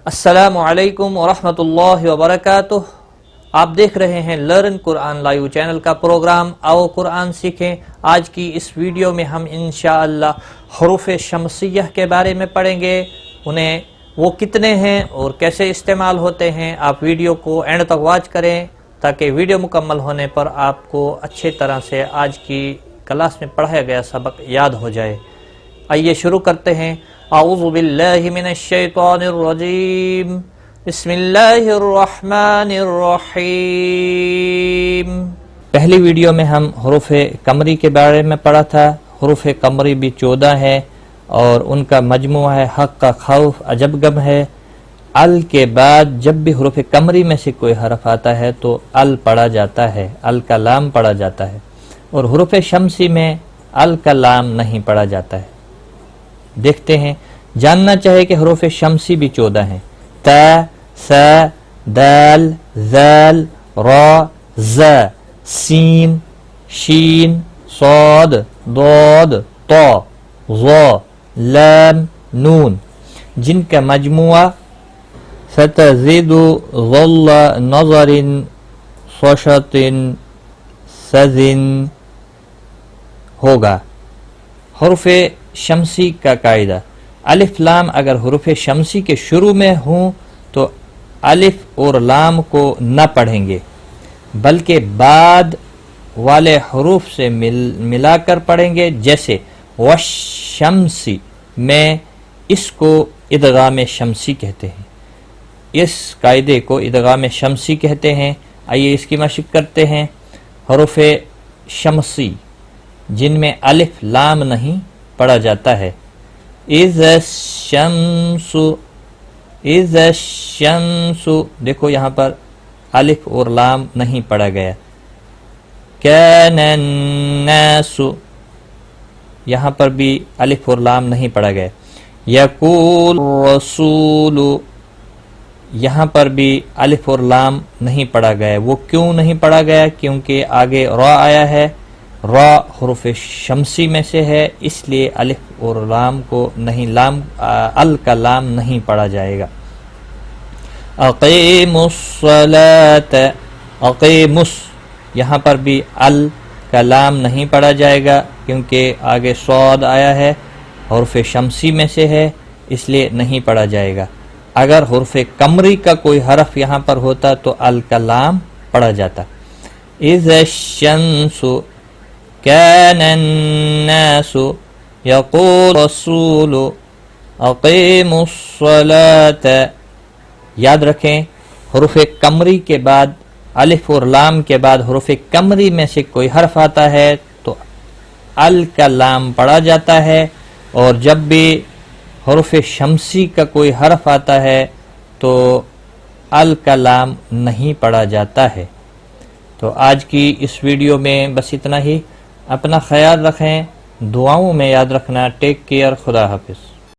السلام علیکم ورحمۃ اللہ وبرکاتہ۔ آپ دیکھ رہے ہیں لرن قرآن لائیو چینل کا پروگرام آؤ قرآن سیکھیں۔ آج کی اس ویڈیو میں ہم انشاءاللہ حروف شمسیہ کے بارے میں پڑھیں گے، انہیں وہ کتنے ہیں اور کیسے استعمال ہوتے ہیں۔ آپ ویڈیو کو اینڈ تک واچ کریں تاکہ ویڈیو مکمل ہونے پر آپ کو اچھے طرح سے آج کی کلاس میں پڑھایا گیا سبق یاد ہو جائے۔ آئیے شروع کرتے ہیں۔ اعوذ باللہ من الشیطان الرجیم، بسم اللہ الرحمن الرحیم۔ پہلی ویڈیو میں ہم حروف قمری کے بارے میں پڑھا تھا۔ حروف قمری بھی 14 ہے اور ان کا مجموعہ ہے حق کا خوف عجب غم ہے۔ ال کے بعد جب بھی حروف قمری میں سے کوئی حرف آتا ہے تو ال پڑھا جاتا ہے، ال کا لام پڑھا جاتا ہے، اور حروف شمسی میں ال کا لام نہیں پڑھا جاتا ہے۔ دیکھتے ہیں، جاننا چاہے کہ حروف شمسی بھی 14 ہیں۔ تا، سا، دال، ذال، را، ز، سین، شین، صاد، ضاد، طا، ظا، لام، نون، جن کا مجموعہ ستزید، ظل، نظر، صشت، سزن ہوگا۔ حروف شمسی کا قاعدہ، الف لام اگر حروف شمسی کے شروع میں ہوں تو الف اور لام کو نہ پڑھیں گے بلکہ بعد والے حروف سے ملا کر پڑھیں گے، جیسے والشمسی میں اس کو ادغام شمسی کہتے ہیں، اس قاعدے کو ادغام شمسی کہتے ہیں۔ آئیے اس کی مشق کرتے ہیں۔ حروف شمسی جن میں الف لام نہیں پڑھا جاتا ہے، اذا الشمس، اذا الشمس، دیکھو یہاں پر الف اور لام نہیں پڑھا گیا۔ کان الناس، یہاں پر بھی الف اور لام نہیں پڑھا گیا۔ یقول الرسول، یہاں پر بھی الف اور لام نہیں پڑھا گیا۔ وہ کیوں نہیں پڑھا گیا؟ کیونکہ آگے را آیا ہے، را حروف شمسی میں سے ہے، اس لیے الف اور لام کو نہیں، لام ال کا لام نہیں پڑھا جائے گا۔ اقیموا الصلاۃ، اقیمس، یہاں پر بھی ال کا لام نہیں پڑھا جائے گا کیونکہ آگے صاد آیا ہے، حروف شمسی میں سے ہے، اس لیے نہیں پڑھا جائے گا۔ اگر حروف قمری کا کوئی حرف یہاں پر ہوتا تو ال کا لام پڑھا جاتا۔ اذا الشمس، كان الناس، يقول رسول، اقیموا الصلاة۔ یاد رکھیں، حروف قمری کے بعد الف اور لام کے بعد حروف قمری میں سے کوئی حرف آتا ہے تو ال کا لام پڑھا جاتا ہے، اور جب بھی حروف شمسی کا کوئی حرف آتا ہے تو ال کا لام نہیں پڑھا جاتا ہے۔ تو آج کی اس ویڈیو میں بس اتنا ہی۔ اپنا خیال رکھیں، دعاؤں میں یاد رکھنا۔ ٹیک کیئر، خدا حافظ۔